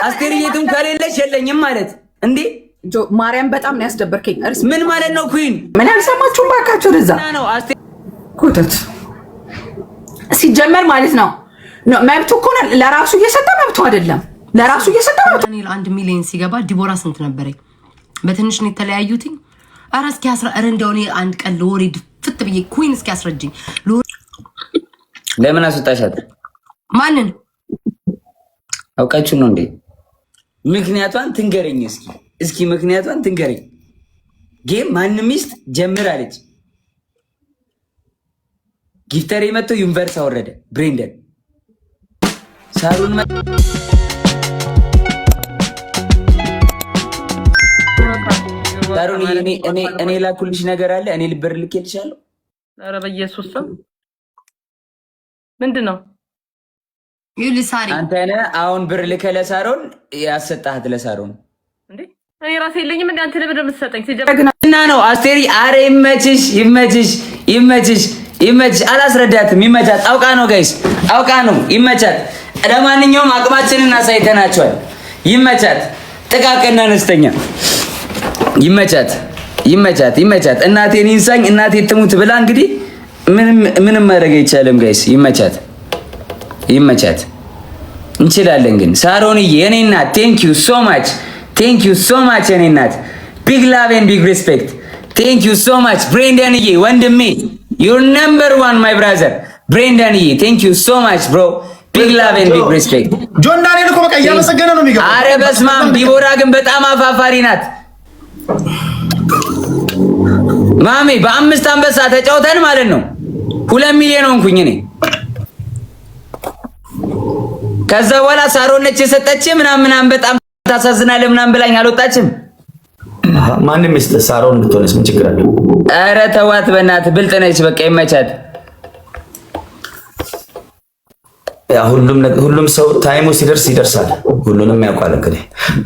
አስቴርዬቱም ከሌለሽ የለኝም ማለት እንዴ? ማርያም በጣም ነው ያስደበርከኝ። ምን ማለት ነው? ኩዊን ምን አልሰማችሁም? ባካችሁ ረዛ ኮተት ሲጀመር ማለት ነው መብቱ እኮ ለራሱ እየሰጠ መብቱ አይደለም። ለራሱ እየሰጠ መብቱ 1 ሚሊዮን ሲገባ ዲቦራ ስንት ነበረኝ? በትንሽ ነው የተለያዩት። ኧረ እስኪ እንደው እኔ አንድ ቀን ለወሬ ፍት ብዬ ኩዊን እስኪ አስረጅኝ። ለምን አስወጣሻት? ማንን አውቃችሁ ነው እንዴ? ምክንያቷን ትንገረኝ እስኪ ምክንያቷን ትንገረኝ። ጌም ማንም ሚስት ጀምር አለች። ጊፍተር የመተው ዩኒቨርስ አወረደ። ብሬንደን ሳሩን ሳሩን እኔ ላኩልሽ ነገር አለ። እኔ ልበር ልኬልሻለሁ። ኧረ በኢየሱስ ስም ምንድን ነው? ይልሳሪ አንተ ነህ አሁን ብር ልከህ ለሳሮን ያሰጣህት ለሳሮን እንዴ? እኔ ራሴ የለኝም እንዴ? አንተ ለምን እንደምትሰጠኝ እና ነው አስቴሪ። አረ ይመችሽ። አላስረዳትም። ይመቻት። አውቃ ነው ጋይስ፣ አውቃ ነው። ይመቻት። ለማንኛውም አቅማችንን አሳይተናቸዋል። ይመቻት። ጥቃቅና አነስተኛ ይመቻት። እናቴን ይንሳኝ እናቴ ትሙት ብላ እንግዲህ ምንም ማድረግ አይቻልም ጋይስ። ይመቻት። እንችላለን ግን ሳሮንዬ የኔ እናት ቴንክ ዩ ሶ ማች የኔ እናት ቢግ ላቭ ኤንድ ቢግ ሪስፔክት ቴንክ ዩ ሶ ማች ብሬንደንዬ ወንድሜ ዩር ነምበር 1 ማይ ብራዘር ብሬንደንዬ ቴንክ ዩ ሶ ማች ብሮ ቢግ ላቭ ኤንድ ቢግ ሪስፔክት። ጆን ዳንኤል እኮ በቃ እያመሰገነ ነው የሚገባው። አረ በስመ አብ ዲቦራ ግን በጣም አፋፋሪ ናት ማሜ። በ5 አንበሳ ተጫውተን ማለት ነው 2 ሚሊዮን ሆንኩኝ እኔ። ከዛ በኋላ ሳሮን ነች የሰጠች ምናምን በጣም ታሳዝናለህ ምናምን ብላኝ አልወጣችም። ማንም ሳሮን ብትሆንስ ምን ችግር አለው? ኧረ ተዋት በእናትህ ብልጥ ነች። በቃ ይመቻት። ሁሉም ሰው ታይሙ ሲደርስ ይደርሳል። ሁሉንም ያውቃል። እንግዲህ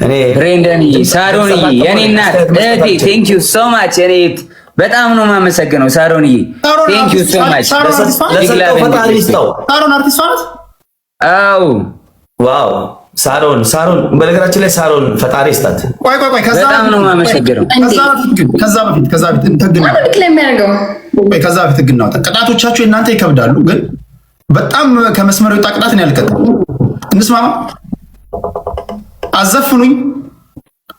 እኔ ብሬንደንዬ ሳሮንዬ የኔ እናት እህቴ ቴንክ ዩ ሶ ማች የኔ እህት በጣም ነው የማመሰግነው ሳሮንዬ ቴንክ ዩ ሶ ማች። ሳሮን አርቲስት ናት። አዎ ዋው ሳሮን በነገራችን ላይ ሳሮን ፈጣሪ ስታት። ቆይ በጣም ነው የማመሰግነው። ከዛ በፊት ህግ እናውጣ። ቅጣቶቻችሁ እናንተ ይከብዳሉ፣ ግን በጣም ከመስመር የወጣ ቅጣት ነው ያልቀጣው። እንስማማ። አዘፍኑኝ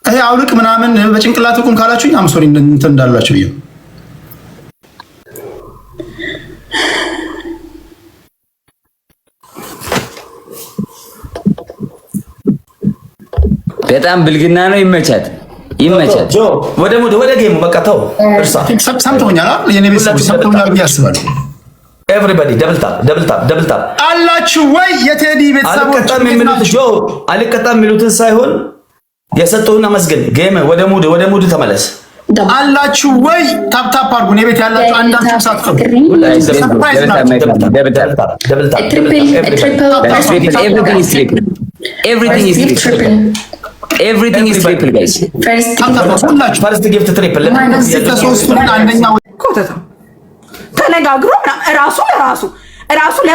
ይሄ አውልቅ ምናምን በጭንቅላት ቁም ካላችሁኝ አምሶሪ እንትን እንዳላችሁ ብዬ በጣም ብልግና ነው። ይመቻት። ወደ ጌሙ በቃ ተው። እርሳ ሰምተውኛል አይደል? የኔ ቤተሰቦች ሰምተውኛል ብዬ አስባለሁ። ኤቭሪባዲ ደብል ታፕ አላችሁ ወይ? የቴዲ ቤተሰቦች አልቀጣም የሚሉትን ሳይሆን የሰጡህን አመስግን። ጌም ወደ ሙድ ተመለስ። አላችሁ ወይ? ታፕ አድርጉ። እኔ ቤት ያላችሁ አንዳችሁ ሳትቀሩ Everything is triple guys. First gift triple. ተነጋግሮ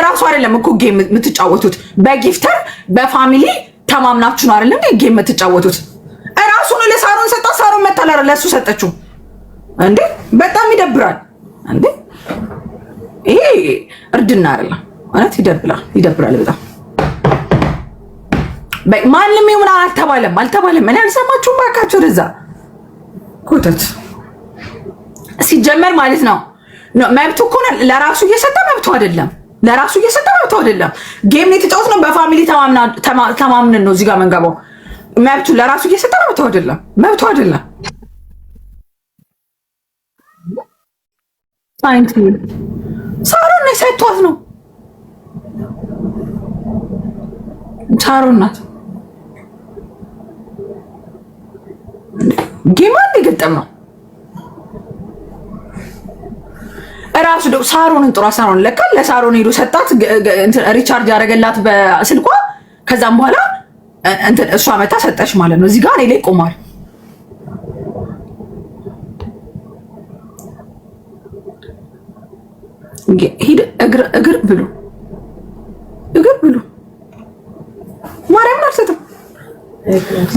ራሱ አይደለም እኮ ጌም የምትጫወቱት። በጊፍተር በፋሚሊ ተማምናችሁ ነው አይደለም ጌም የምትጫወቱት። ራሱ ነው ለሳሮን ሰጣ። ሳሮን መታለረ ለሱ ሰጠችው እንዴ! በጣም ይደብራል እንዴ! ይሄ እርድና አይደለም ማለት ይደብራል በጣም። ማንም ይሁን አልተባለም። እኔ አልሰማችሁም? ባካችሁ ረዛ ኮተት ሲጀመር ማለት ነው መብቱ እኮ ለራሱ እየሰጠ መብቱ አይደለም። ጌም ነው የተጫወት ነው በፋሚሊ ተማምነን ነው እዚህ ጋር መንገባው። መብቱ ለራሱ እየሰጠ መብቱ አይደለም። ሳሮን ነው ሰጥቷት ነው። ሳሮን ናት ጌም አንድ ገጠም ነው እራሱ ነው። ሳሮንን ጥሯ። ሳሮን ለካ ለሳሮን ሄዶ ሰጣት። ሪቻርጅ ያደረገላት በስልኳ። ከዛም በኋላ እሷ መታ ሰጠች ማለት ነው። እዚህ ጋር እኔ ላይ ቆሟል። ሂድ እግር ብሉ ማርያምን አልሰጥም።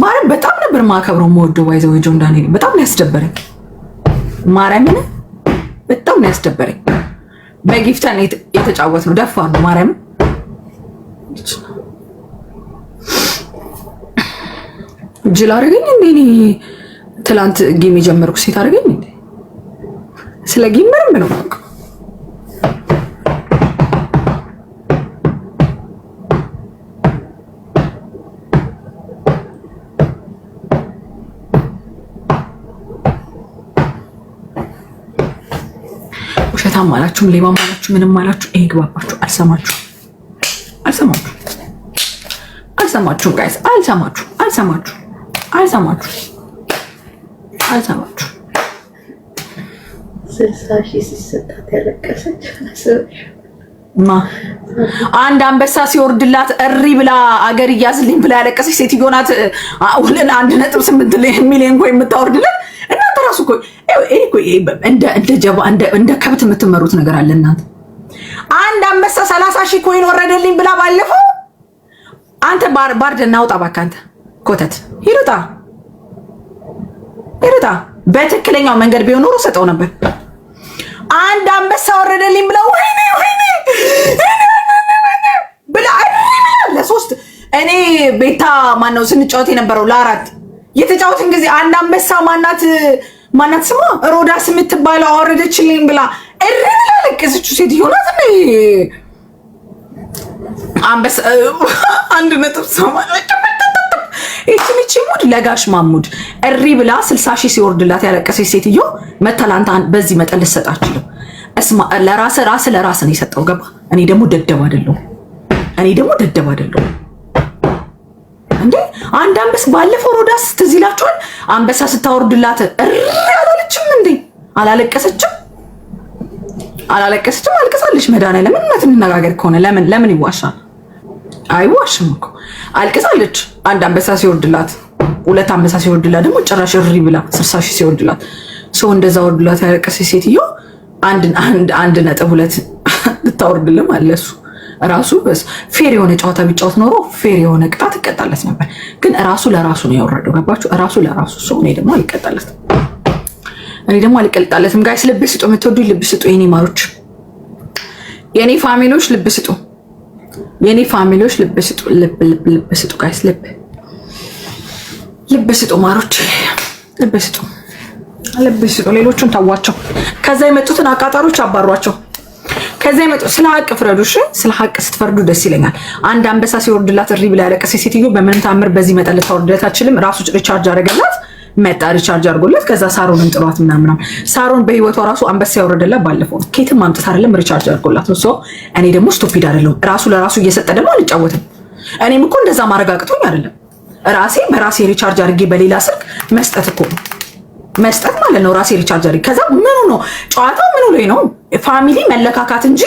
ማርያም በጣም ነበር ማከብረው የምወደው ባይዘው ጆን ዳንኤል በጣም ነው ያስደበረኝ። ማርያምን በጣም ነው ያስደበረኝ። በጊፍተን የተጫወት ነው ደፋር ነው ማርያም ጅል አደረገኝ እንዴ እኔ ትላንት ጌም የጀመርኩ ሴት አደረገኝ እንዴ ስለ ጌም ምንም ነው ማለት ውሸታም አላችሁም ሌባም አላችሁ ምንም አላችሁ ይሄ ግባባችሁ አልሰማችሁም ጋይስ አልሰማችሁ ስልሳሺ ሲሰጣት ያለቀሰች አንድ አንበሳ ሲወርድላት እሪ ብላ አገር እያዝልኝ ብላ ያለቀሰች ሴትዮ ናት። 1.8 ሚሊዮን ኮይን የምታወርድላት እናንተ ራሱ እኮ እንደ ጀባ እንደ ከብት የምትመሩት ነገር አለ እናንተ። አንድ አንበሳ 30,000 ኮይን ወረደልኝ ብላ ባለፈው አንተ ባርድ እናውጣ እባክህ አንተ ኮተት ይሩጣ በትክክለኛው መንገድ ቢሆን ኖሮ ሰጠው ነበር። አንድ አንበሳ ወረደልኝ ብላ ወይኔ ብላ ለሶስት እኔ ቤታ ማነው ስንጫወት የነበረው ለ4 የተጫወትን ጊዜ አንድ አንበሳ ማናት ስሟ ሮዳስ የምትባለው አወረደችልኝ ብላ እርላ ለቀሰች ሴትዮ ናት እንዴ አንበሳ 1.8 እቺ ሙድ ለጋሽ ማሙድ እሪ ብላ 60,000 ሲወርድላት ያለቀሰች ሴትዮ መተላንታ በዚህ መጠን ልሰጣችሁ እስማ ለራስ ነው የሰጠው ገባ። እኔ ደግሞ ደደብ አይደለሁ እንዴ አንድ አንበስ ባለፈው ሮዳስ ትዝ ይላችኋል አንበሳ ስታወርድላት እሪ አላለችም እንዴ አላለቀሰችም አልቅሳለች መድኃኒዓለም ለምን እንነጋገር ከሆነ ለምን ይዋሻል አይዋሽም እኮ አልቅሳለች አንድ አንበሳ ሲወርድላት 2 አንበሳ ሲወርድላት ደግሞ ጭራሽ እሪ ብላ 60,000 ሲወርድላት ሰው እንደዛ ወርድላት ያለቀሰች ሴትዮ 1.2 ልታወርድልም አለሱ ራሱ በስ ፌር የሆነ ጨዋታ ቢጫወት ኖሮ ፌር የሆነ ቅጣት ይቀጣለት ነበር። ግን ራሱ ለራሱ ነው ያወረደው ገባችሁ ራሱ ለራሱ ሰው እኔ ደግሞ አልቀጣለትም ጋይስ ልብ ስጡ የምትወዱ ልብ ስጡ የኔ ማሮች የኔ ፋሚሊዎች ልብ ስጡ ልብ ስጡ ጋይስ ልብ ስጡ ማሮች ልብ ስጡ ሌሎቹን ታዋቸው ከዛ የመጡትን አቃጣሮች አባሯቸው ከዛ የመጡት ስለ ሀቅ ፍረዱ እሺ ስለ ሀቅ ስትፈርዱ ደስ ይለኛል። አንድ አንበሳ ሲወርድላት እሪ ብላ ያለቀሰች ሴትዮ በምንም ታምር በዚህ መጠን ልታወርድላት አትችልም። ራሱ ሪቻርጅ አደረገላት መጣ ሪቻርጅ አድርጎለት ከዛ ሳሮንን ጥሯት ምናምን ሳሮን በህይወቷ ራሱ አንበሳ ያወረደላት ባለፈው ኬትም ማምጣት አይደለም ሪቻርጅ አድርጎላት ነው። እኔ ደግሞ ስቱፒድ አይደለም ራሱ ለራሱ እየሰጠ ደግሞ አልጫወትም። እኔም እኮ እንደዛ ማረጋግጦኝ አይደለም ራሴ በራሴ ሪቻርጅ አድርጌ በሌላ ስልክ መስጠት እኮ ነው መስጠት ማለት ነው። ራሴ ሪቻርጅ አድርጌ ከዛ ምኑ ነው ጨዋታው ምኑ ላይ ነው ፋሚሊ መለካካት እንጂ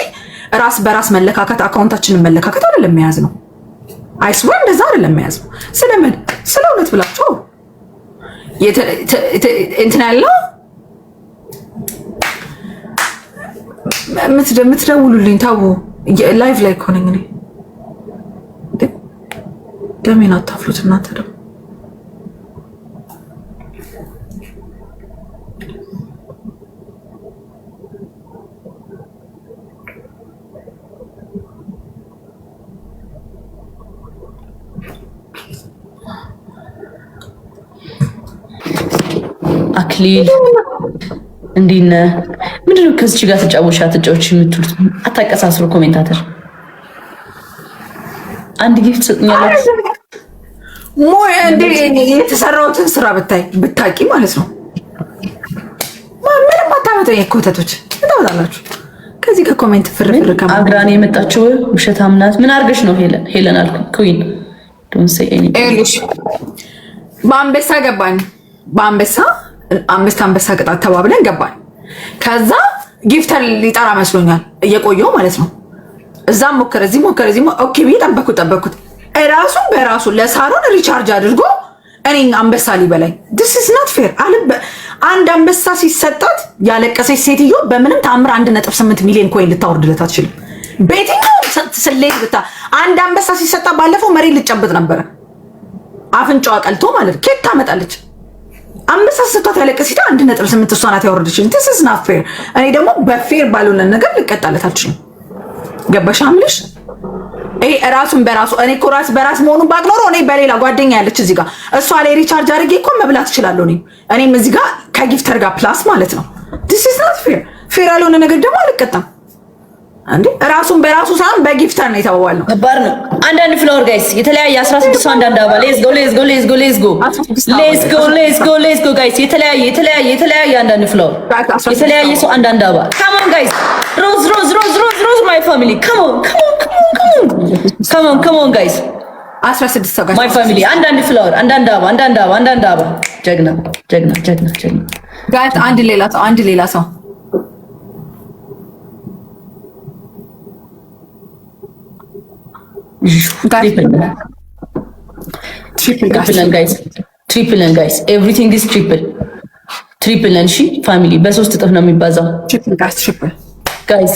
ራስ በራስ መለካካት አካውንታችንን መለካካት አይደለም መያዝ ነው። አይስወር እንደዛ አይደለም መያዝ ነው። ስለ እውነት ብላችሁ እንትን ያለው የምትደውሉልኝ ታው ላይቭ ላይ እኮ ነኝ እኔ ደሜን አታፍሉት እናንተ ደግሞ አክሊል እንዴት ነህ? ምንድነው ከዚህ ጋር ተጫወች የምትሉት? አታቀሳስሩ። ኮሜንታተር አንድ ጊፍት ሰጥኛለሁ። ሞይ እንዴ የተሰራውትን ስራ ብታቂ ማለት ነው። ምንም አታመጣኝ ኮተቶች ታውታላችሁ። ከዚህ ከኮሜንት ፍርፍር አግራኔ የመጣችው ውሸታም ናት። ምን አርገሽ ነው ሄለን አልኩ ኩዊን ዶንት ሴይ ኤኒቲንግ። በአንበሳ ገባን አንበሳ ቅጣት ተባብለን ገባን። ከዛ ጊፍተር ሊጠራ መስሎኛል እየቆየው ማለት ነው። እዛም ሞከረ እዚህ ኦኬ ብዬ ጠበኩት። እራሱ በራሱ ለሳሮን ሪቻርጅ አድርጎ እኔ አንበሳ ሊበላኝ this is not fair አልበ አንድ አንበሳ ሲሰጣት ያለቀሰች ሴትዮ በምንም ተአምር 1.8 ሚሊዮን ኮይን ልታወርድለት አትችልም። በየትኛው ስሌት አንድ አንበሳ ሲሰጣ ባለፈው መሬት ልጨብጥ ነበረ። አፍንጫዋ ቀልቶ ማለት ኬት ታመጣለች። አንበሳ ስቷት ያለቀሲታ 1.8 እሷ ናት ያወረደችኝ። this is not fair። እኔ ደግሞ በፌር ባልሆነ ነገር ልቀጣለት አልችልም። ገባሽ አምልሽ? ይሄ ራሱን በራሱ እኔ እኮ ራስ በራስ መሆኑን ባቅኖሮ እኔ በሌላ ጓደኛ ያለች እዚህ ጋር እሷ ላይ ሪቻርጅ አድርጌ እኮ መብላት እችላለሁ። እኔም እዚህ ጋር ከጊፍተር ጋር ፕላስ ማለት ነው። this is not fair። ፌር ያልሆነ ነገር ደግሞ አልቀጣም እንዴ። ራሱን በራሱ ሳይሆን በጊፍተር ነው የተባባል ነው። ከባድ ነው። አንዳንድ ፍላወር ጋይስ የተለያየ 16 ሰው አንዳንድ አበባ ሌትስ ጎ ጋይስ የተለያየ አንዳንድ ፍላወር የተለያየ ሰው አንዳንድ አበባ ካም ኦን ጋይስ ሮዝ ማይ ፋሚሊ ካም ኦን ጋይስ 16 ሰው ጋይስ ማይ ፋሚሊ አንዳንድ ፍላወር አንዳንድ አበባ ጀግና ጋይስ አንድ ሌላ ሰው triple guys everything is triple and she family በሶስት እጥፍ ነው የሚባዛው triple guys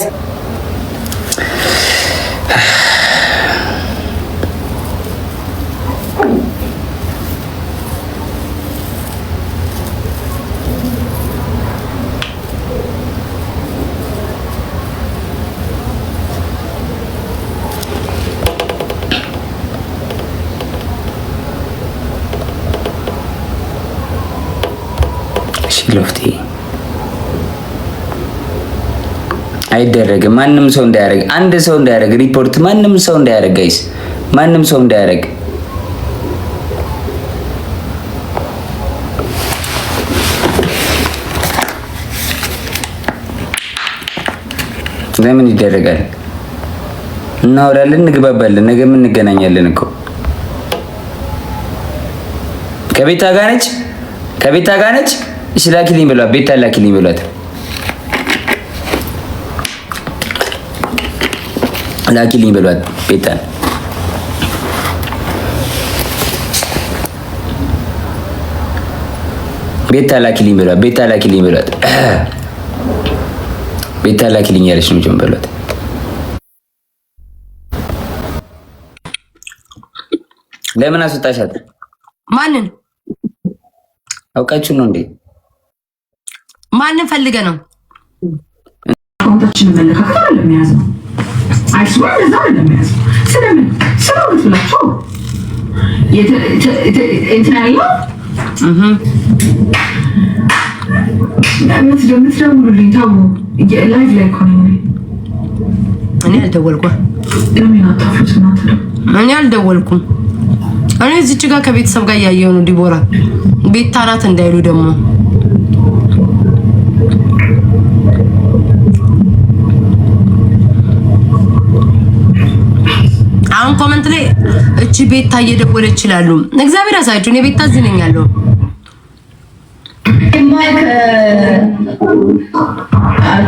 ሎፍቲ አይደረግም። ማንም ሰው እንዳያረግ፣ አንድ ሰው እንዳያረግ፣ ሪፖርት ማንም ሰው እንዳያረግ፣ ጋይስ ማንም ሰው እንዳያረግ። ለምን ይደረጋል? እናወራለን፣ እንግባባለን። ነገ ምን እንገናኛለን እኮ ከቤታ ጋር ነች። እሺ ላኪልኝ ብሏት፣ ቤታ ላኪልኝ ብሏት፣ ላኪልኝ ብሏት ቤታን። ቤታ ላኪልኝ ብሏት፣ ቤታ ላኪልኝ ያለች ነው ጀም ብሏት። ለምን አስወጣሻት? ማንን አውቃችሁ ነው እንዴ? ማንን ፈልገ ነው? አካውንታችንን መለካከት አይደለም የያዘው። አይስወር እዛ አይደለም የያዘው። ስለምን ስለምን ብላችሁ እንትን ያለው የምትደውሉልኝ ታው ላይቭ ላይ እኮ ነኝ እኔ አልደወልኩም። ለምን አታፍሩት እናንተ ደግሞ? እኔ አልደወልኩም። እኔ እዚች ጋር ከቤተሰብ ጋር እያየሁ ነው። ዲቦራ ቤታ ናት እንዳይሉ ደግሞ አሁን ኮመንት ላይ እቺ ቤታ እየደወለች ይችላሉ። እግዚአብሔር ያሳያችሁ። እኔ ቤታ እዚህ ነኝ ያለው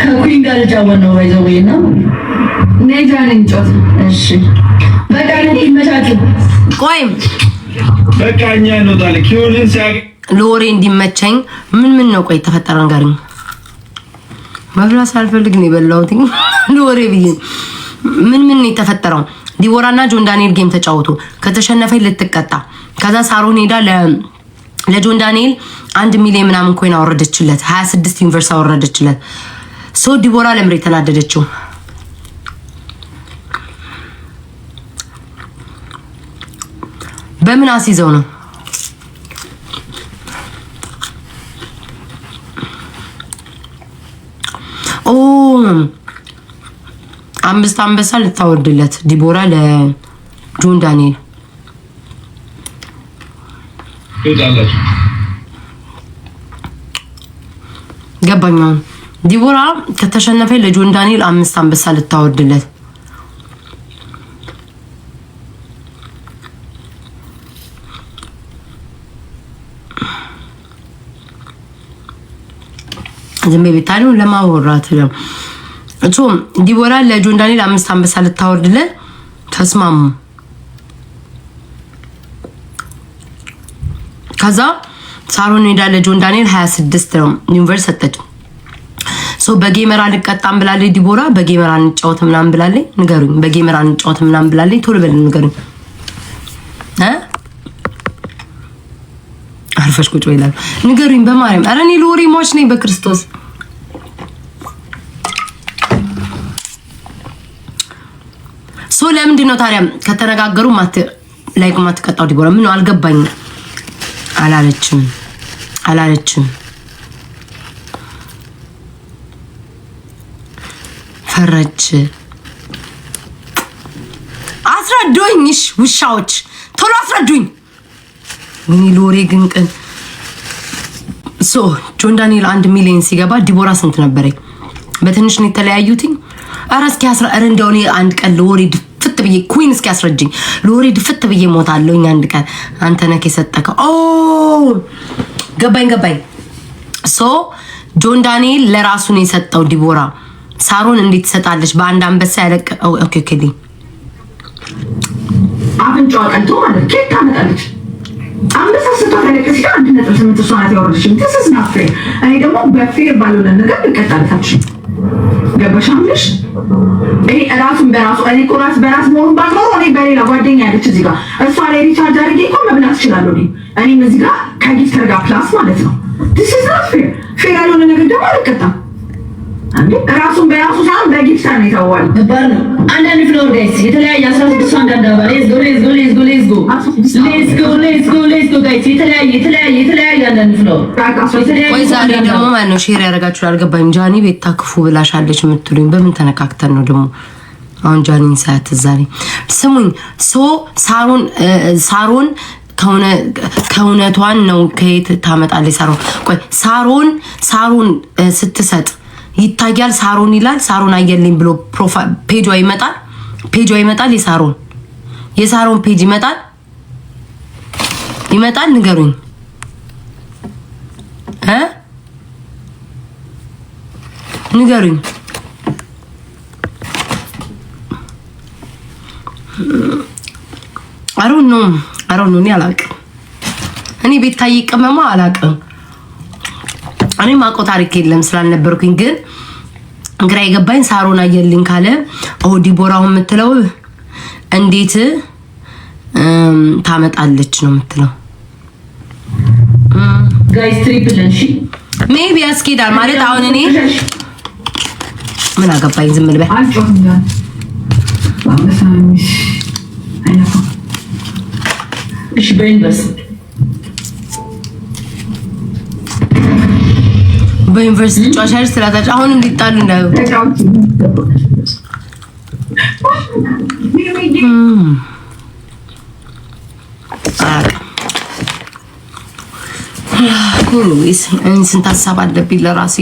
ከኩኝ ጋር ልጫወት ነው ባይዘው ነው ነጃ ነኝ ጮት። እሺ በቃ እንዲመቻችሁ። ቆይም በቃኛ ነው ታለ ኪዮልን ሲያገ ለወሬ እንዲመቸኝ ምን ነው ቆይ ተፈጠረ ነገር ነው። መብላት ሳልፈልግ ነው የበላሁት ለወሬ ብዬ ምን ነው የተፈጠረው? ዲቦራና ጆን ዳንኤል ጌም ተጫወቱ። ከተሸነፈኝ ልትቀጣ። ከዛ ሳሮን ሄዳ ለጆን ዳንኤል 1 ሚሊዮን ምናምን ኮይን አወረደችለት። 26 ዩኒቨርስ አወረደችለት። ሶ ዲቦራ ለምሬ ተናደደችው። በምን አስይዘው ነው? ኦ 5 አንበሳ ልታወርድለት ዲቦራ ለጆን ዳንኤል ገባኝ። ዲቦራ ከተሸነፈ ለጆን ዳንኤል 5 አንበሳ ልታወርድለት ዝም ቤታሉ ለማወራት ነው። ዲቦራ ለጆን ዳንኤል 5 አንበሳ ልታወርድለት ተስማሙ። ከዛ ሳሮን ሄዳ ለጆን ዳንኤል 26 ነው ዩኒቨርስ ሰጠች። ሶ በጌመራ ልቀጣም ብላለች ዲቦራ። በጌመራ እንጫወት ምናምን ብላለች። ንገሩኝ። በጌመራ እንጫወት ምናምን ብላለች። ቶሎ በል ንገሩኝ። አኩርፈሽ ቁጭ ይላል። ንገሩኝ በማርያም። ኧረ እኔ ለወሬ ሟች ነኝ በክርስቶስ። ሶ ለምንድን ነው ታዲያ ከተነጋገሩ ማትቀጣው? ዲቦራ ምን ነው አልገባኝም። አላለችም ፈረች። አስረዱኝሽ ውሻዎች ቶሎ አስረዱኝ። ምን ሎሬ ግን ቀን ሶ ጆን ዳንኤል 1 ሚሊዮን ሲገባ ዲቦራ ስንት ነበረኝ? በትንሽ ነው የተለያዩትኝ። ኧረ እስኪ እንደው እኔ አንድ ቀን ሎሬ ድፍት ብዬ ኩዊን እስኪ አስረጅኝ። ሎሬ ድፍት ብዬ ሞታለሁ አንድ ቀን። አንተ ነህ የሰጠከው። ኦ ገባኝ። ሶ ጆን ዳንኤል ለራሱ ነው የሰጠው። ዲቦራ ሳሮን እንዴት ትሰጣለች? በአንድ አንበሳ ያለቀ ኦኬ አፍንጫዋ ቀልቶ ማለት ኬክ ታመጣለች። አንበሳ ስታለቀ ሲል 1.8 ሰዓት ያወርድሽ ትስስ ናፍሬ። እኔ ደግሞ በፌር ባልሆነ ነገር ልቀጣልታች ገባሻምሽ? እኔ ራሱን በራሱ እኔ ራስ በራስ መሆኑን ባትኖር እኔ በሌላ ጓደኛ ያለች እዚህ ጋር እሷ ላይ ሪቻርጅ አድርጌ እኮ መብላት እችላለሁ። እኔም እዚህ ጋር ከጊፍተር ጋር ፕላስ ማለት ነው። ትስስ ናፍሬ ፌር ያልሆነ ነገር ደግሞ አልቀጣም። ራሱን በራሱ ሳይሆን በጊፍተር ነው የተዋለው። ባር ነው አንዳንድ ፍሎር ጋይስ የተለያየ 16 አንዳንድ አባ ሌትስ ጎ ጋይስ የተለያየ አንዳንድ ፍሎር ወይ ዛሬ ደግሞ ማን ነው ሼር ያደርጋችሁ? አልገባኝም። ጃኒ ቤታ ክፉ ብላሻለች የምትሉኝ በምን ተነካክተን ነው ደግሞ? አሁን ጃኒን ሳያት ዛሬ ስሙኝ። ሳሮን ከእውነቷን ነው ከየት ታመጣለች? ቆይ ሳሮን ስትሰጥ ይታያል። ሳሮን ይላል። ሳሮን አየልኝ ብሎ ፕሮፋይል ፔጇ ይመጣል። የሳሮን ፔጅ ይመጣል። ንገሩኝ ንገሩኝ። አሮን ነው እኔ አላውቅም። እኔ ቤታዬ ቅመማ አላውቅም። እኔ ማቆ ታሪክ የለም ስላልነበርኩኝ፣ ግን ግራ የገባኝ ሳሮን አየልኝ ካለ ዲቦራው የምትለው እንዴት ታመጣለች ነው የምትለው። ጋይስ ትሪፕል እንሺ ሜቢ ያስኬዳል ማለት አሁን እኔ ምን አገባኝ? ዝም ልበል። እሺ በኢንቨስ በዩኒቨርሲቲ ጫሻሽ ስላታች አሁንም ሊጣሉ እንዳዩ ስንት ሀሳብ አለብኝ ለራሴ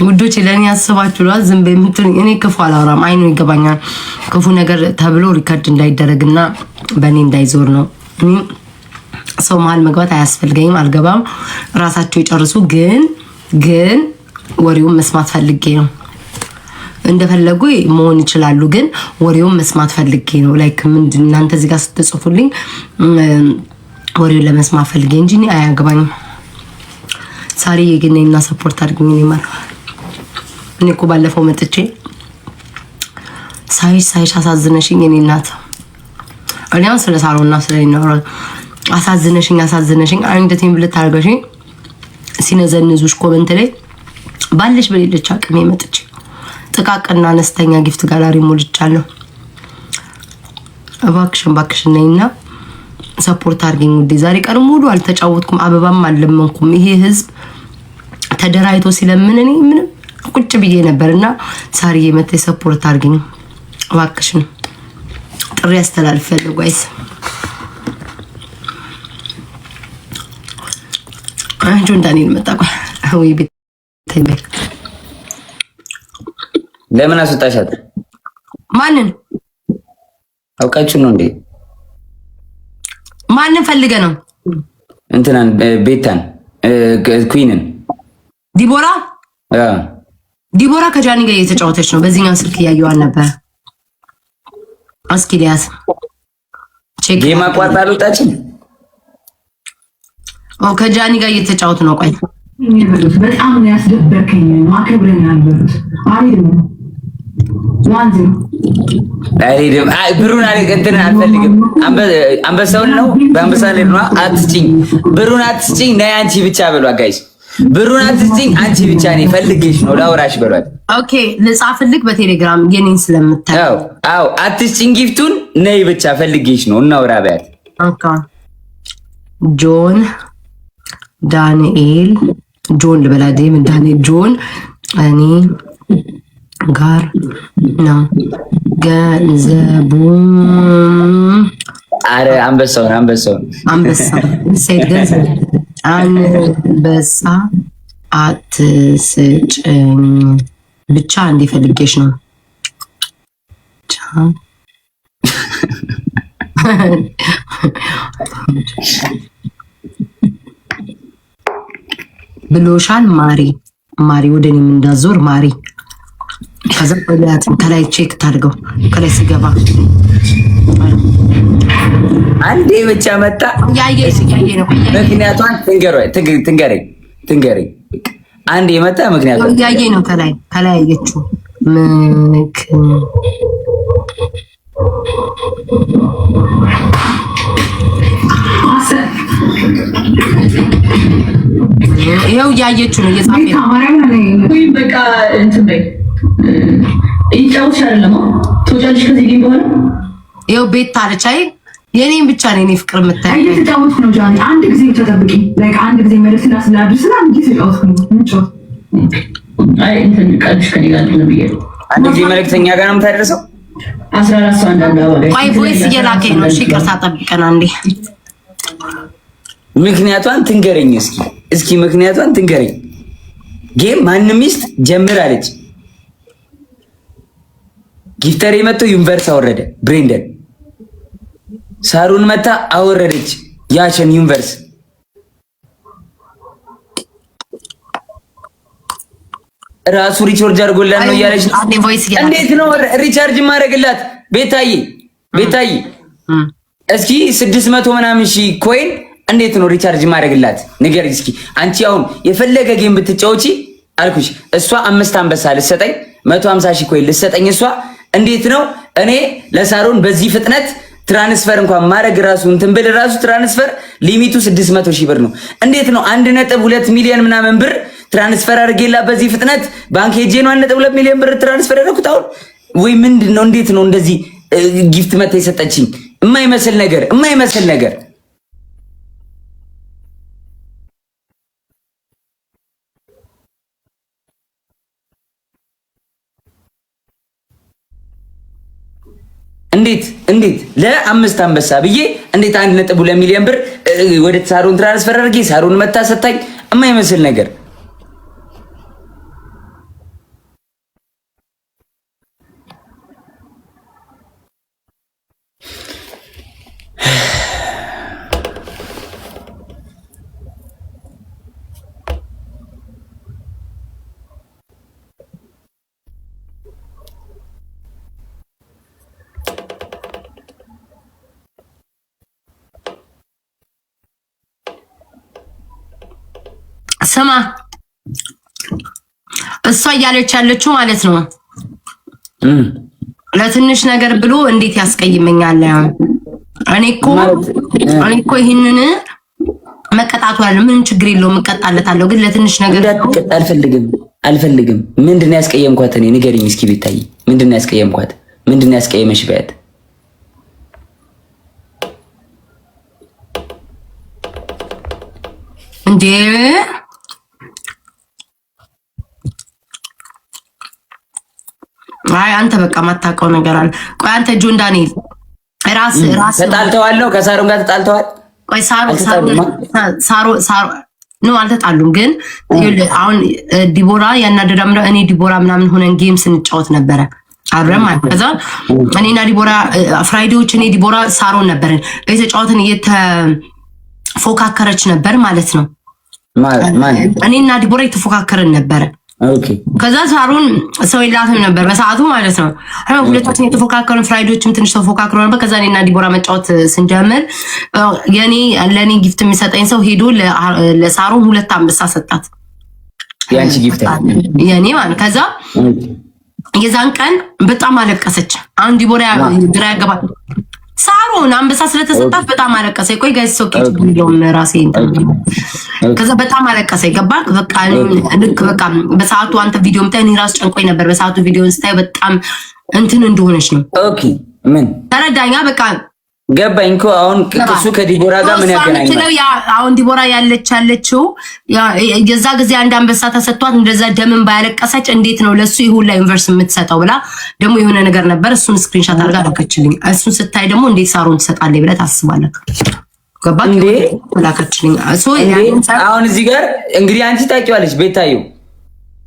ውዶች። ለእኔ ያስባችሁ ላ ዝም በምትሉኝ እኔ ክፉ አላወራም። አይኑ ይገባኛል። ክፉ ነገር ተብሎ ሪከርድ እንዳይደረግና በእኔ እንዳይዞር ነው። ሰው መሀል መግባት አያስፈልገኝም። አልገባም። ራሳቸው ይጨርሱ። ግን ወሬውን መስማት ፈልጌ ነው። እንደፈለጉ መሆን ይችላሉ፣ ግን ወሬውን መስማት ፈልጌ ነው። ላይክ ምንድን እናንተ እዚህ ጋር ስትጽፉልኝ ወሬውን ለመስማት ፈልጌ እንጂ እኔ አያገባኝም። ሳሪ ግን እና ሰፖርት አድርግኝ ነው ማለት እኔ እኮ ባለፈው መጥቼ ሳይሽ አሳዝነሽኝ እኔ እናት አሊያም ስለ ሳሮንና ስለ ነው አሳዝነሽኝ አንጀቴን ብልት አድርገሽኝ ሲነዘንዙሽ ኮመንት ላይ ባለሽ በሌለች አቅሜ መጥቼ ጥቃቅና አነስተኛ ጊፍት ጋላሪ ሞልቻለሁ። እባክሽን ነይና ሰፖርት አድርገኝ ውዴ። ዛሬ ቀን ሙሉ አልተጫወትኩም፣ አበባም አልለመንኩም። ይሄ ህዝብ ተደራይቶ ሲለምን እኔ ምንም ቁጭ ብዬ ነበርና ሳሪዬ መጥተሽ ሰፖርት አድርገኝ እባክሽን። ጥሪ አስተላልፋለሁ ጋይስ። ጆን ዳንኤል መጣ። ወይ ቤት ለምን አስወጣሻት? ማንን አውቃችሁ ነው እንዴ? ማንን ፈልገ ነው? እንትናን ቤታን ኩዊንን ዲቦራ ከጃኒ ጋር እየተጫወተች ነው። በዚህኛው ስልክ እያየዋል ነበር። እስኪ ሊያስ ቼክ ጌም አቋርጣ አልወጣችም። ከጃኒ ጋር እየተጫወቱ ነው። ቆይ በጣም ያስደበርከኝ ማከብረኝ አልበሉት። አሪፍ ነው ብሩን እንትን አልፈልግም። አንበሳውን ነው በአንበሳ ላይ ነው። አትስጭኝ፣ ብሩን አትስጭኝ፣ ነይ አንቺ ብቻ በሏት ጋይስ። ብሩን አትስጭኝ፣ አንቺ ብቻ ነኝ ፈልጌሽ ነው ላውራሽ በሏት። ኦኬ ልጻፍልክ በቴሌግራም የኔን ስለምታየው። አዎ አትስጭኝ፣ ጊፍቱን ነይ ብቻ ፈልጌሽ ነው እናውራ በያት። ኦኬ ጆን ዳንኤል ጆን ልበላ ዳንኤል ጆን እኔ ጋር ነው ገንዘቡ። አረ አንበሳ ሴት ገንዘብ አንበሳ አትስጭኝ ብቻ እንዲፈልጌሽ ነው ብሎሻል ማሪ ወደ እኔ እንዳዞር ማሪ። ከዛ ከላይ ቼክ ታድርገው ከላይ ሲገባ አንዴ ብቻ መጣ። ያየ ነው ምክንያቱም ትንገረኝ አንዴ መጣ። ምክንያቱም ያየ ነው ከላይ አየችው ይኸው እያየችው ነው እየጻፈ ወይ በቃ እንትን በይ ይጫውሽ አይደለም ተወጃለሽ ከዚህ ግን በኋላ ይኸው ቤት ታለች። አይ የኔን ብቻ ነው የኔ ፍቅር የምታይ እየተጫወትኩ ነው ጃኒ። አንድ ጊዜ ተጠብቂ ላይክ አንድ ጊዜ መልስና ስላድርስና አንድ ጊዜ ተጫወትኩ ነው። አይ እንትን ቀልሽ ከኔ ጋር ነው ብዬ አንድ ጊዜ መልእክተኛ ጋር ነው የምታደርሰው 14 ሰው አንዳንድ አባባይ ቆይ ቮይስ እየላከኝ ነው። እሺ ይቅርታ ጠብቀን አንዴ ምክንያቷን ትንገረኝ እስኪ ምክንያቷን ትንገረኝ። ጌም ማንም ሚስት ጀምራለች። ጊፍተር የመጣው ዩኒቨርስ አወረደ። ብሬንደን ሳሩን መታ አወረደች። ያችን ዩኒቨርስ ራሱ ሪቻርጅ አድርጎላት ነው እያለች ነው። እንዴት ነው ሪቻርጅ ማድረግላት? ቤታዬ እስኪ 600 ምናምን ሺህ ኮይን እንዴት ነው ሪቻርጅ ማድረግላት? ንገሪ እስኪ አንቺ። አሁን የፈለገ ጌም ብትጫወቺ አልኩሽ፣ እሷ 5 አንበሳ ልትሰጠኝ 150 ሺህ ኮይን ልትሰጠኝ እሷ እንዴት ነው እኔ ለሳሮን በዚህ ፍጥነት ትራንስፈር እንኳን ማድረግ ራሱ እንትን ብል ራሱ ትራንስፈር ሊሚቱ 600 ሺህ ብር ነው። እንዴት ነው 1.2 ሚሊዮን ምናምን ብር ትራንስፈር አድርጌላት በዚህ ፍጥነት ባንክ ሄጄ ነው 1.2 ሚሊዮን ብር ትራንስፈር ያደረኩት አሁን? ወይ ምንድን ነው? እንዴት ነው እንደዚህ ጊፍት መታ የሰጠችኝ? የማይመስል ነገር እንዴት ለ5 አንበሳ ብዬ እንዴት 1.2 ሚሊዮን ብር ወደ ሳሮን ትራንስፈር አድርጌ ሳሮን መታ ሰጣኝ? የማይመስል ነገር ስማ እሷ እያለች ያለችው ማለት ነው ለትንሽ ነገር ብሎ እንዴት ያስቀይመኛል? እኔ እኮ ይሄንን መቀጣቱ አለ ምን ችግር የለውም እቀጣለታለሁ፣ ግን ለትንሽ ነገር እንዳትቀጣ አልፈልግም። ምንድነው ያስቀየምኳት? እኔ ንገሪኝ እስኪ ቤታዬ፣ ምንድነው ያስቀየምኳት? ምንድነው ያስቀየመሽ? በያት እንዴ አይ አንተ በቃ ማታውቀው ነገር አለ። ቆይ አንተ ጆን ዳንኤል ራስ ተጣልተዋል ነው ከሳሮን ጋር ተጣልተዋል? ቆይ ሳሮ ነው አልተጣሉም፣ ግን አሁን ዲቦራ ያናደዳ እኔ ዲቦራ ምናምን ሆነን ጌም ስንጫወት ነበረ አብረን ማለት ከዛ እኔና ዲቦራ ፍራይዴዎች እኔ ዲቦራ ሳሮን ነበርን በተጫወትን እየተፎካከረች ነበር ማለት ነው። እኔና ዲቦራ እየተፎካከረን ነበረ። ከዛ ሳሮን ሰው የላትም ነበር በሰዓቱ ማለት ነው። ሁለታችን የተፎካከሩን ፍራይዶችም ትንሽ ተፎካክሮ ነበር። ከዛ እኔና ዲቦራ መጫወት ስንጀምር ለእኔ ጊፍት የሚሰጠኝ ሰው ሄዶ ለሳሮን 2 አንበሳ ሰጣት። ያንቺ ጊፍት የኔ ማለት ከዛ የዛን ቀን በጣም አለቀሰች። አንድ ዲቦራ ግራ ያገባል። ሳሮን አንበሳ ስለተሰጣት በጣም አለቀሰ። ቆይ ጋይስ ሶኬት ቢሎም ራሴ ከዛ በጣም አለቀሰ። ገባ በቃ ልክ በቃ በሰዓቱ አንተ ቪዲዮ ምታይ እኔ ራስ ጨንቆኝ ነበር። በሰዓቱ ቪዲዮን ስታይ በጣም እንትን እንደሆነች ነው። ኦኬ ምን ተረዳኛ በቃ ገባኝ እኮ አሁን እሱ ከዲቦራ ጋር ምን ያገናኛል? አሁን ዲቦራ ያለችው የዛ ጊዜ አንድ አንበሳ ተሰጥቷት እንደዛ ደምን ባያለቀሰች እንዴት ነው ለሱ ይሁን ላይ ዩኒቨርስ የምትሰጠው ብላ ደግሞ የሆነ ነገር ነበር። እሱን ስክሪንሻት አድርጋ ላከችልኝ። እሱን ስታይ ደግሞ እንዴት ሳሮን ትሰጣለች ብለህ ታስባለህ? ገባህ እንዴ? ላከችልኝ። አሁን እዚህ ጋር እንግዲህ አንቺ ታውቂዋለሽ ቤታዩ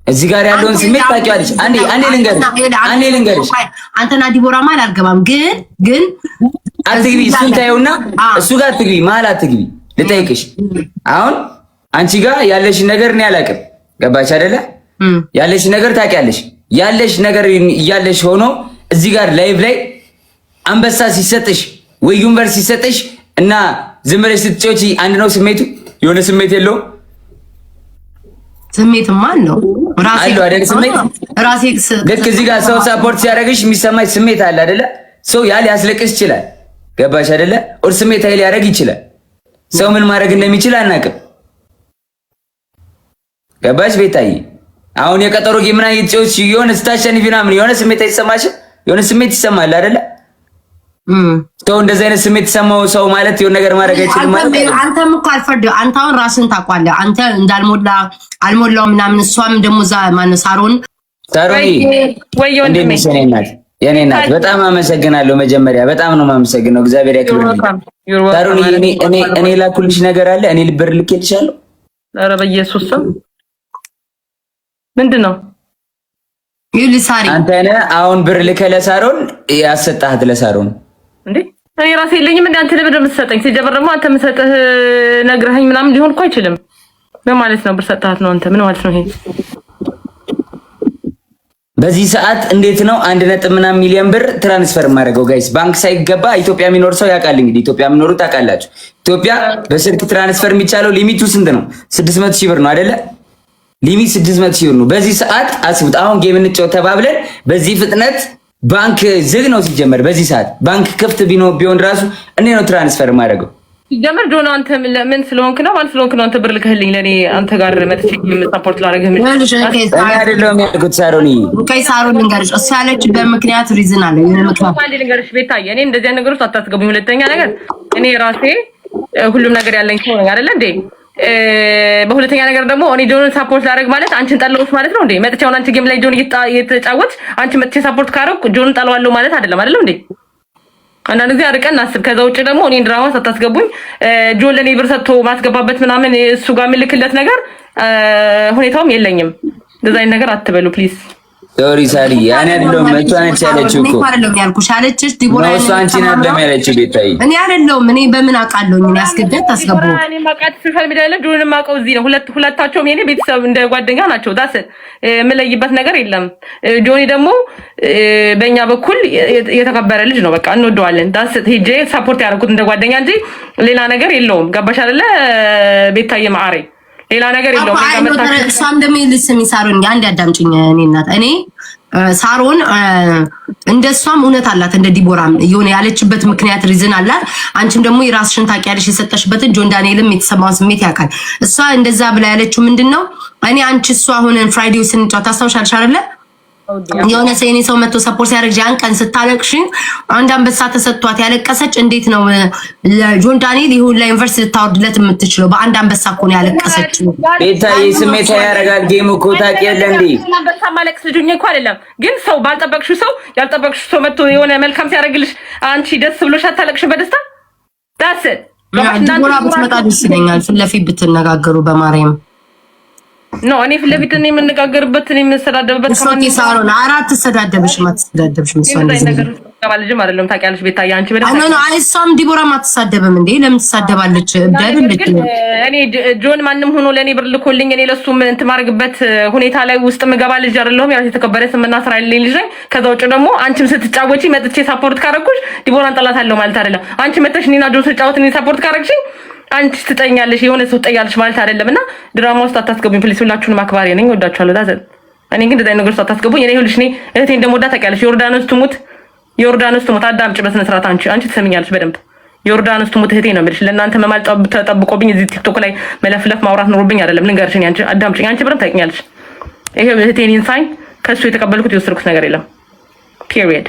እዚህ ጋር ያለውን ስሜት ታውቂዋለሽ። አንዴ ልንገርሽ አንተና ዲቦራ ማል አልገባም ግን አትግቢ። እሱን ታየውና እሱ ጋር አትግቢ፣ መሀል አትግቢ። ልጠይቅሽ አሁን አንቺ ጋር ያለሽ ነገር እኔ አላውቅም። ገባሽ አይደለ? ያለሽ ነገር ታውቂያለሽ። ያለሽ ነገር እያለሽ ሆኖ እዚህ ጋር ላይቭ ላይ አንበሳ ሲሰጥሽ ወይ ዩኒቨርሲቲ ሲሰጥሽ እና ዝም ብለሽ ስትጮቺ አንድ ነው ስሜቱ? የሆነ ስሜት የለውም? ስሜትማ አለው አለው አይደል? ስሜት ልክ እዚህ ጋር ሰው ሰፖርት ሲያደርግሽ የሚሰማሽ ስሜት አለ አይደለ? ሰው ያ ሊያስለቅስ ይችላል። ገባሽ አይደለ? ኦር ስሜት ኃይል ያደርግ ይችላል። ሰው ምን ማድረግ እንደሚችል አናውቅም። ገባሽ ቤታዬ? አሁን የቀጠሮ ጌም ምናምን እየተጫወትሽ የሆነ ስታሸንፊ ምናምን የሆነ ስሜት አይሰማሽም? የሆነ ስሜት ይሰማል አይደለ? ሰው እንደዚህ አይነት ስሜት ተሰማው ሰው ማለት የሆነ ነገር ማድረግ አይችልም ማለት ነው። አንተም እኮ አልፈርድ አንተ አሁን ራስን ታውቃለህ። አንተ እንዳልሞላ አልሞላው ምናምን እሷም ደግሞ ዛ ማነው ሳሮን ወይ ወንድሜ የኔ እናት በጣም አመሰግናለሁ። መጀመሪያ በጣም ነው የማመሰግነው። እግዚአብሔር ያክብርልኝ። ሳሮን እኔ ላኩልሽ ነገር አለ። እኔ ልብር ልኬልሻለሁ። ኧረ በኢየሱስ ስም ምንድነው? ይልሳሪ አንተ ነህ አሁን ብር ልከህ ለሳሮን ያሰጣህት ለሳሮን እንዴ? እኔ ራሴ የለኝም እንዴ? አንተ ለምን የምትሰጠኝ? ሲጀምር ደግሞ አንተ የምትሰጥህ ነግረኸኝ ምናምን ሊሆን እኮ አይችልም። ምን ማለት ነው? ብር ሰጣህት ነው አንተ? ምን ማለት ነው ይሄ? በዚህ ሰዓት እንዴት ነው 1.ምናምን ሚሊዮን ብር ትራንስፈር ማድረገው? ጋይስ ባንክ ሳይገባ ኢትዮጵያ የሚኖር ሰው ያውቃል። እንግዲህ ኢትዮጵያ የሚኖሩ ታውቃላችሁ። ኢትዮጵያ በስልክ ትራንስፈር የሚቻለው ሊሚቱ ስንት ነው? 600 ሺህ ብር ነው አይደለ? ሊሚት 600 ሺህ ብር ነው። በዚህ ሰዓት አስቡት። አሁን ጌም እንጫወት ተባብለን በዚህ ፍጥነት ባንክ ዝግ ነው ሲጀመር። በዚህ ሰዓት ባንክ ክፍት ቢሆን ራሱ እኔ ነው ትራንስፈር ማድረገው። ሲጀመር ጆና አንተ ምን ስለሆንክ ነው? ማን ስለሆንክ ነው አንተ ብር ልከህልኝ ለኔ አንተ ጋር መጥቼ ሰፖርት ላደርግህ? ምን አይደለም ያልኩት ሳሮኒ ሳሮን ልንገርሽ፣ እሱ ያለችበት ምክንያት ሪዝን አለ። ልንገርሽ ቤታዬ፣ እኔ እንደዚህ አይነት ነገሮች አታስገቡኝ። ሁለተኛ ነገር እኔ ራሴ ሁሉም ነገር ያለኝ ሰው ነኝ አይደለ እንዴ? በሁለተኛ ነገር ደግሞ እኔ ጆንን ሳፖርት ላደርግ ማለት አንቺን ጠላሁሽ ማለት ነው እንዴ? መጥቼ አሁን አንቺ ጌም ላይ ጆን እየተጫወትሽ አንቺ መጥቼ ሳፖርት ካደረኩ ጆንን ጠላዋለሁ ማለት አይደለም እንዴ? አንዳንድ ጊዜ አርቀን እናስብ። ከዛ ውጭ ደግሞ እኔን ድራማ ሳታስገቡኝ ጆን ለኔ ብር ሰጥቶ ማስገባበት ምናምን እሱ ጋር ምልክለት ነገር ሁኔታውም የለኝም። እንደዛ አይነት ነገር አትበሉ ፕሊዝ። ሶሪ ሳሪ ያኔ አይደለም መጥቶ አንቺ ያለችው እኮ አይደለም ያልኩሽ አለችሽ ዲቦራ ነው እሱ አንቺ ነው አይደለም ያለችው ቤታዬ። እኔ አይደለም እኔ በምን አውቃለሁ? እኔ ያስገደት ታስገቡ እኔ ማውቃት ሶሻል ሚዲያ ላይ ጆንን ማውቀው እዚህ ነው። ሁለታቸውም የኔ ቤተሰብ እንደ ጓደኛ ናቸው። ዳስ የምለይበት ነገር የለም። ጆኒ ደግሞ በእኛ በኩል የተከበረ ልጅ ነው። በቃ እንወደዋለን። ዳስ ሄጄ ሳፖርት ያደረኩት እንደ ጓደኛ እንጂ ሌላ ነገር የለውም። ገባሽ አይደለ ቤታዬ? ማአሬ ሌላ ነገር የለውም። እሷም ደግሞ ልስሚ ሳሮን አንድ ያዳምጪኝ። እኔ እናት እኔ ሳሮን እንደሷም እውነት አላት እንደ ዲቦራም የሆነ ያለችበት ምክንያት ሪዝን አላት። አንቺም ደግሞ የራስሽን ታውቂያለሽ የሰጠሽበትን። ጆን ዳንኤልም የተሰማውን ስሜት ያውቃል። እሷ እንደዛ ብላ ያለችው ምንድነው እኔ አንቺ እሷ ሆነን ፍራይዴው ስንጫወት ታስታውሻለሽ አይደለ? የሆነ ሰኔ ሰው መጥቶ ሰፖርት ሲያደርግ ያን ቀን ስታለቅሽ አንድ አንበሳ ተሰጥቷት ያለቀሰች እንዴት ነው ለጆን ዳንኤል ይሁን ለዩኒቨርሲቲ ልታወርድለት የምትችለው? በአንድ አንበሳ እኮ ነው ያለቀሰችው። ቤታዬ ስሜት ያረጋል ጌም እኮ ታውቂያለሽ እንዴ? አንበሳ ማለቅስ ልጅኝ እኮ አይደለም ግን ሰው ባልጠበቅሽው ሰው ያልጠበቅሽው ሰው መጥቶ የሆነ መልካም ሲያደርግልሽ አንቺ ደስ ብሎሽ አታለቅሽም በደስታ? ዳስ ዲቦራ ብትመጣ ደስ ይለኛል። ፊት ለፊት ብትነጋገሩ በማርያም ነው። እኔ ፊት ለፊት እኔ የምንነጋገርበት እኔ የምንሰዳደብበት ከማን ሳሮን አራት ተሰዳደብሽም አትሰዳደብሽም መስዋዕት ነገር ልጅም አይደለም ታውቂያለሽ ቤታዬ። አንቺ በደንብ ነው አይሷም ዲቦራም አትሳደብም እንዴ? ለምን ትሳደባለች? እብዳለች። እኔ ጆን ማንም ሆኖ ለኔ ብር ልኮልኝ እኔ ለሱ እንትን ማድረግበት ሁኔታ ላይ ውስጥ ምገባ ልጅ አይደለሁም። ያው የተከበረ ስምና ስራ ያለኝ ልጅ ነኝ። ከዛ ውጭ ደግሞ አንቺም ስትጫወቺ መጥቼ ሳፖርት ካረኩሽ ዲቦራን ጠላታለሁ ማለት አይደለም። አንቺ መጥተሽ እኔና ጆን ስትጫወት እኔ ሳፖርት ካረግሽኝ አንቺ ትጠኛለሽ የሆነ ሰው ትጠያለሽ ማለት አይደለም። እና ድራማ ውስጥ አታስገቡኝ ፕሊስ። ሁላችሁንም አክባሪ ነኝ፣ ወዳችኋለሁ። ዳዘ እኔ ግን እንደዛ ነገር ሳታስገቡኝ እኔ ይኸውልሽ እኔ እህቴ እንደምወዳት ታውቂያለሽ። ዮርዳኖስ ትሙት አዳምጪ በስነ ስርዓት አንቺ ትሰሚኛለሽ በደንብ ዮርዳኖስ ትሙት እህቴ ነው የምልሽ። ለእናንተ መማል ተጠብቆብኝ እዚህ ቲክቶክ ላይ መለፍለፍ ማውራት ኖሮብኝ አይደለም። ልንገርሽ አንቺ አዳምጪኝ። አንቺ በደንብ ታውቂኛለሽ። ይሄ እህቴን ኢንሳኝ ከሱ የተቀበልኩት የወሰድኩት ነገር የለም ፒሪየድ።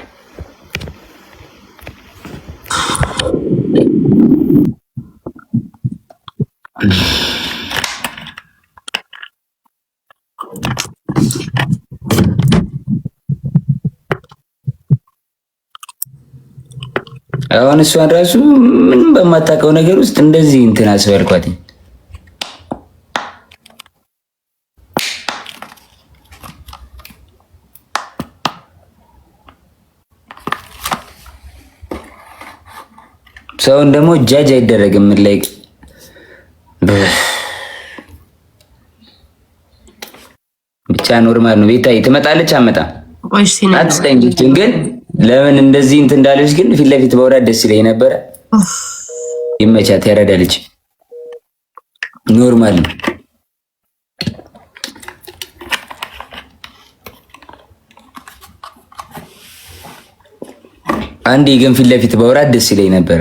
አሁን እሷን ራሱ ምንም በማታውቀው ነገር ውስጥ እንደዚህ እንትን አስበልኳት። ሰውን ደግሞ ጃጅ አይደረግም። ላይ ብቻ ኖርማል ነው። ቤታዬ ትመጣለች አመጣም አትስጠኝ ግን ለምን እንደዚህ እንትን እንዳለች ግን ፊት ለፊት በወራድ ደስ ይለኝ ነበረ። ይመቻት፣ ያረዳለች። ኖርማል ነው። አንዴ ግን ፊት ለፊት በወራድ ደስ ይለኝ ነበረ።